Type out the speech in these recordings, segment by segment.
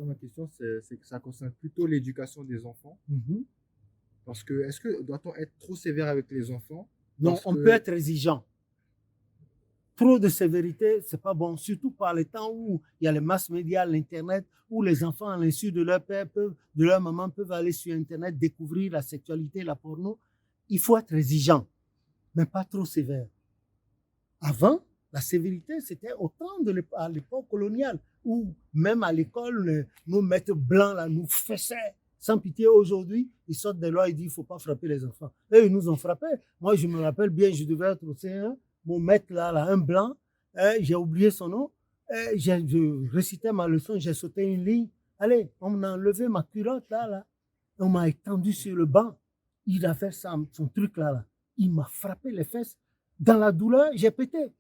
toi, ma question, c'est que ça concerne plutôt l'éducation des enfants. Parce que, doit-on être trop sévère avec les enfants? Non, on peut être exigeant. Trop de sévérité, c'est pas bon, surtout par les temps où il y a les mass médias, l'Internet, où les enfants, à l'insu de leur père, de leur maman, peuvent aller sur Internet, découvrir la sexualité, la porno. Il faut être exigeant, mais pas trop sévère. Avant, la sévérité, c'était autant à l'époque coloniale, où même à l'école, nos maîtres blancs là, nous fessaient sans pitié. Aujourd'hui, ils sortent des lois et disent qu'il ne faut pas frapper les enfants. Et ils nous ont frappés. Moi, je me rappelle bien, je devais être au C1, mon maître là, un blanc, j'ai oublié son nom, je récitais ma leçon, j'ai sauté une ligne. Allez, on m'a enlevé ma culotte là, on m'a étendu sur le banc. Il a fait son truc là. Il m'a frappé les fesses. Dans la douleur, j'ai pété.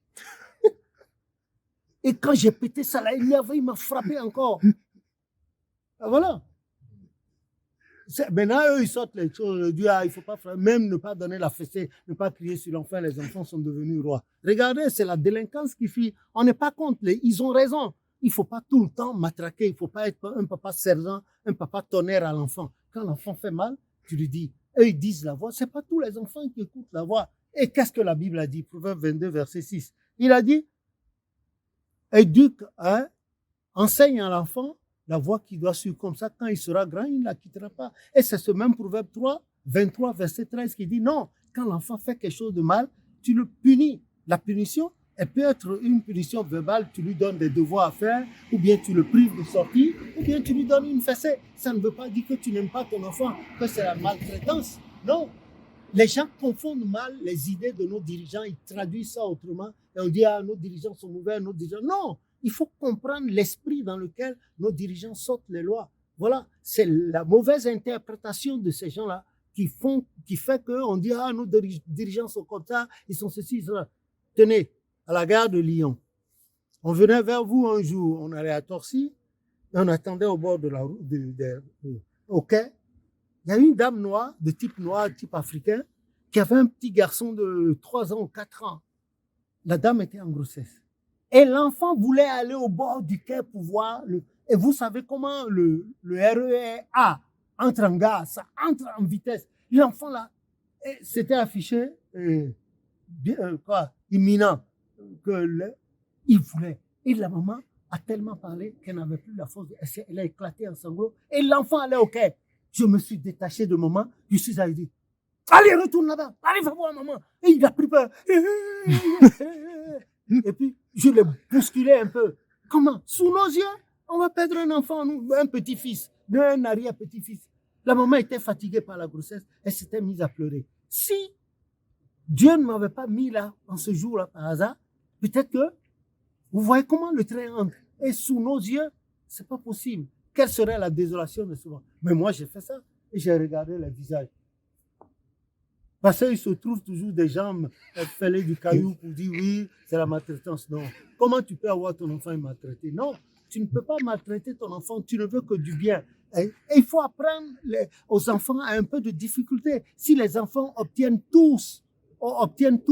Et quand j'ai pété, ça l'a énervé, il m'a frappé encore. Voilà. Maintenant, eux, ils sortent les choses, ils disent, il ne faut pas frapper, même ne pas donner la fessée, ne pas crier sur l'enfant, les enfants sont devenus rois. Regardez, c'est la délinquance qui fait. On n'est pas contre, ils ont raison. Il ne faut pas tout le temps matraquer, il ne faut pas être un papa sergent, un papa tonnerre à l'enfant. Quand l'enfant fait mal, tu lui dis, eux, ils disent la voix, ce n'est pas tous les enfants qui écoutent la voix. Et qu'est-ce que la Bible a dit? Proverbe 22, verset 6. Il a dit, éduque, enseigne à l'enfant la voie qu'il doit suivre. Comme ça, quand il sera grand, il ne la quittera pas. Et c'est ce même Proverbe 23, verset 13 qui dit, non, quand l'enfant fait quelque chose de mal, tu le punis. La punition, elle peut être une punition verbale, tu lui donnes des devoirs à faire, ou bien tu le prives de sortir, ou bien tu lui donnes une fessée. Ça ne veut pas dire que tu n'aimes pas ton enfant, que c'est la maltraitance. Non. Les gens confondent mal les idées de nos dirigeants, ils traduisent ça autrement, et on dit, nos dirigeants sont mauvais, nos dirigeants... Non, il faut comprendre l'esprit dans lequel nos dirigeants sortent les lois. Voilà, c'est la mauvaise interprétation de ces gens-là qui fait qu'on dit, nos dirigeants sont comme ça, ils sont ceci, cela. Tenez, à la gare de Lyon, on venait vers vous un jour, on allait à Torcy, et on attendait au bord de la route, au quai. Il y a une dame noire, de type noir, type africain, qui avait un petit garçon de 3 ans ou 4 ans. La dame était en grossesse. Et l'enfant voulait aller au bord du quai pour voir le... Et vous savez comment le RER entre en gare, ça entre en vitesse. L'enfant là, c'était affiché imminent. Il voulait. Et la maman a tellement parlé qu'elle n'avait plus la force. Elle a éclaté en sanglots. Et l'enfant allait au quai. Je me suis détaché de maman. Je suis allé dire, allez, retourne là-bas. Allez, va voir maman. Et il a pris peur. Et puis, je l'ai bousculé un peu. Comment? Sous nos yeux, on va perdre un enfant, un petit-fils, un arrière-petit-fils. La maman était fatiguée par la grossesse. Elle s'était mise à pleurer. Si Dieu ne m'avait pas mis là, en ce jour-là, par hasard, peut-être que vous voyez comment le train entre. Et sous nos yeux, c'est pas possible. Quelle serait la désolation de souvent? Mais moi, j'ai fait ça et j'ai regardé le visage. Parce qu'il se trouve toujours des gens fêlés du caillou pour dire oui, c'est la maltraitance. Non. Comment tu peux avoir ton enfant maltraité? Non, tu ne peux pas maltraiter ton enfant, tu ne veux que du bien. Et il faut apprendre aux enfants à un peu de difficulté. Si les enfants obtiennent tout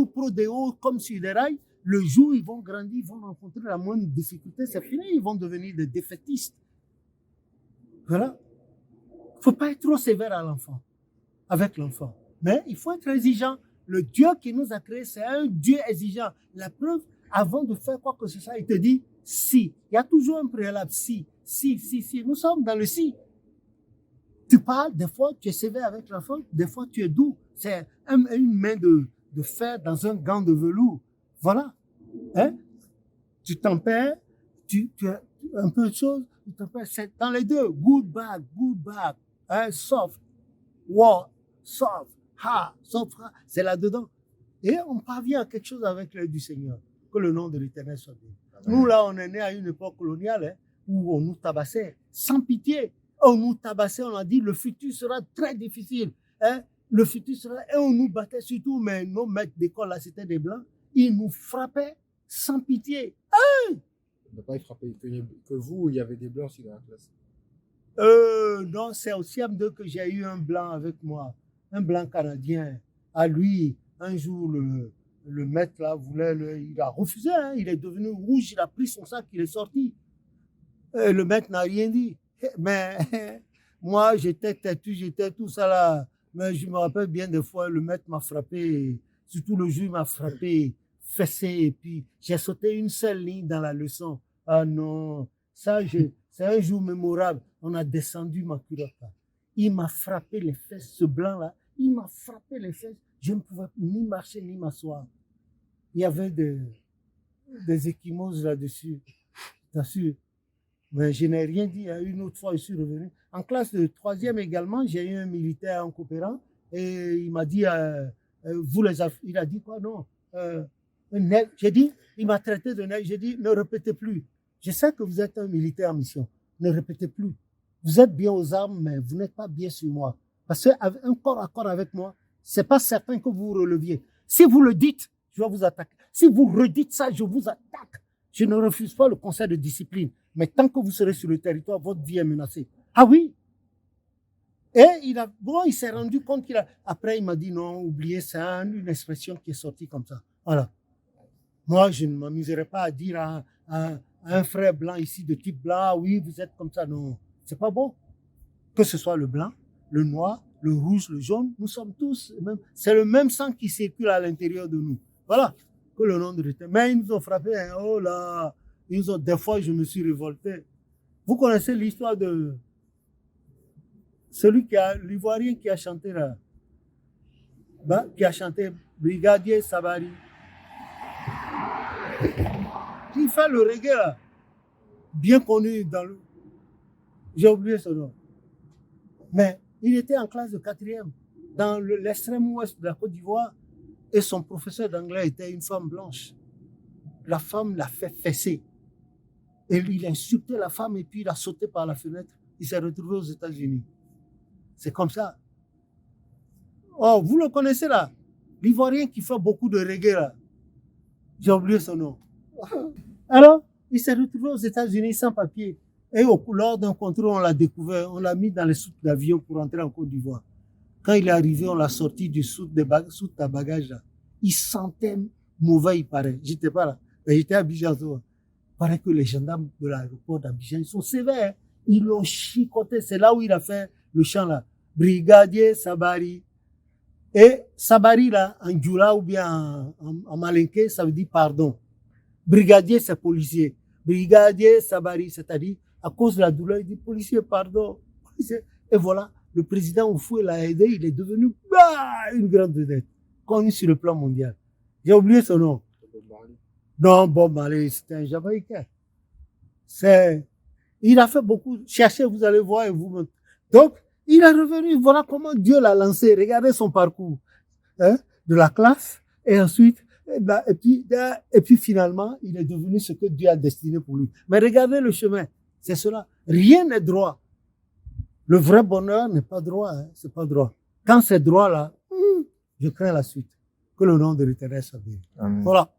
pro de haut comme sur les rails, le jour où ils vont grandir, ils vont rencontrer la moindre difficulté, c'est fini, ils vont devenir des défaitistes. Voilà. Il ne faut pas être trop sévère avec l'enfant. Mais il faut être exigeant. Le Dieu qui nous a créés, c'est un Dieu exigeant. La preuve, avant de faire quoi que ce soit, il te dit si. Il y a toujours un préalable si. Nous sommes dans le si. Tu parles, des fois tu es sévère avec l'enfant, des fois tu es doux. C'est une main de fer dans un gant de velours. Voilà. Hein? Tu tempères, tu as un peu de choses, tu tempères. C'est dans les deux. Good, bad. Hein? Soft, war, soft. C'est là-dedans. Et on parvient à quelque chose avec l'aide du Seigneur. Que le nom de l'Éternel soit béni. Nous, là, on est né à une époque coloniale où on nous tabassait sans pitié. On nous tabassait, on a dit le futur sera très difficile. Le futur sera... Et on nous battait surtout, mais nos maîtres d'école, là, c'était des Blancs. Ils nous frappaient sans pitié. On n'a pas frappé que vous, il y avait des Blancs aussi dans la classe. Non, c'est au CM2 que j'ai eu un Blanc avec moi. Un Blanc canadien. À lui, un jour, le maître là il a refusé, il est devenu rouge, il a pris son sac, il est sorti. Et le maître n'a rien dit. Mais moi, j'étais têtu, j'étais tout ça là. Mais je me rappelle bien des fois, le maître m'a frappé, surtout le jour, il m'a frappé, fessé, et puis j'ai sauté une seule ligne dans la leçon. Ah non, c'est un jour mémorable. On a descendu ma culotte là. Il m'a frappé les fesses, ce blanc-là. Il m'a frappé les fesses. Je ne pouvais ni marcher ni m'asseoir. Il y avait des échymoses là-dessus. T'assures. Mais je n'ai rien dit. Une autre fois, je suis revenu. En classe de 3e également, j'ai eu un militaire en coopérant et il m'a dit, vous les il a dit quoi? Non. J'ai dit, il m'a traité de nègre. J'ai dit, ne répétez plus. Je sais que vous êtes un militaire en mission. Ne répétez plus. Vous êtes bien aux armes, mais vous n'êtes pas bien sur moi. Parce qu'un corps à corps avec moi, c'est pas certain que vous releviez. Si vous le dites, je vais vous attaquer. Si vous redites ça, je vous attaque. Je ne refuse pas le conseil de discipline. Mais tant que vous serez sur le territoire, votre vie est menacée. Ah oui. Et il s'est rendu compte après, il m'a dit non, oubliez, c'est une expression qui est sortie comme ça. Voilà. Moi, je ne m'amuserai pas à dire à un frère blanc ici, de type blanc, oui, vous êtes comme ça. Non, c'est pas bon. Que ce soit le blanc, le noir, le rouge, le jaune, nous sommes tous, c'est le même sang qui circule à l'intérieur de nous. Voilà. Que le nom de l'État. Mais ils nous ont frappé, hein. Oh là, des fois, je me suis révolté. Vous connaissez l'histoire de l'Ivoirien qui a chanté là, qui a chanté Brigadier Sabari. Il fait le reggae là, bien connu j'ai oublié son nom. Mais il était en classe de 4e, dans l'extrême ouest de la Côte d'Ivoire, et son professeur d'anglais était une femme blanche. La femme l'a fait fesser. Et il a insulté la femme et puis il a sauté par la fenêtre. Il s'est retrouvé aux États-Unis. C'est comme ça. Oh, vous le connaissez là? L'Ivoirien qui fait beaucoup de reggae là. J'ai oublié son nom. Alors, il s'est retrouvé aux États-Unis sans papier. Et lors d'un contrôle, on l'a découvert. On l'a mis dans les soutes d'avion pour entrer en Côte d'Ivoire. Quand il est arrivé, on l'a sorti du soute à bagages là. Il sentait mauvais, il paraît. J'étais pas là. Mais j'étais à Abidjan. Il paraît que les gendarmes de l'aéroport d'Abidjan, ils sont sévères. Ils l'ont chicoté. C'est là où il a fait le chant là. Brigadier Sabari. Et Sabari là, en Djoula ou bien en Malinké, ça veut dire pardon. Brigadier, c'est policier. Brigadier Sabari, c'est-à-dire, à cause de la douleur, il dit policier, pardon. Et voilà, le président Oufoué l'a aidé, il est devenu une grande vedette, connu sur le plan mondial. J'ai oublié son nom. Non, Bob Marley, c'était un Jamaïcain. Il a fait beaucoup. Cherchez, vous allez voir et vous. Donc, il est revenu. Voilà comment Dieu l'a lancé. Regardez son parcours, hein, de la classe. Et ensuite, et puis finalement, il est devenu ce que Dieu a destiné pour lui. Mais regardez le chemin. C'est cela. Rien n'est droit. Le vrai bonheur n'est pas droit. Hein, c'est pas droit. Quand c'est droit là, je crains la suite. Que le nom de l'Éternel soit béni. Voilà.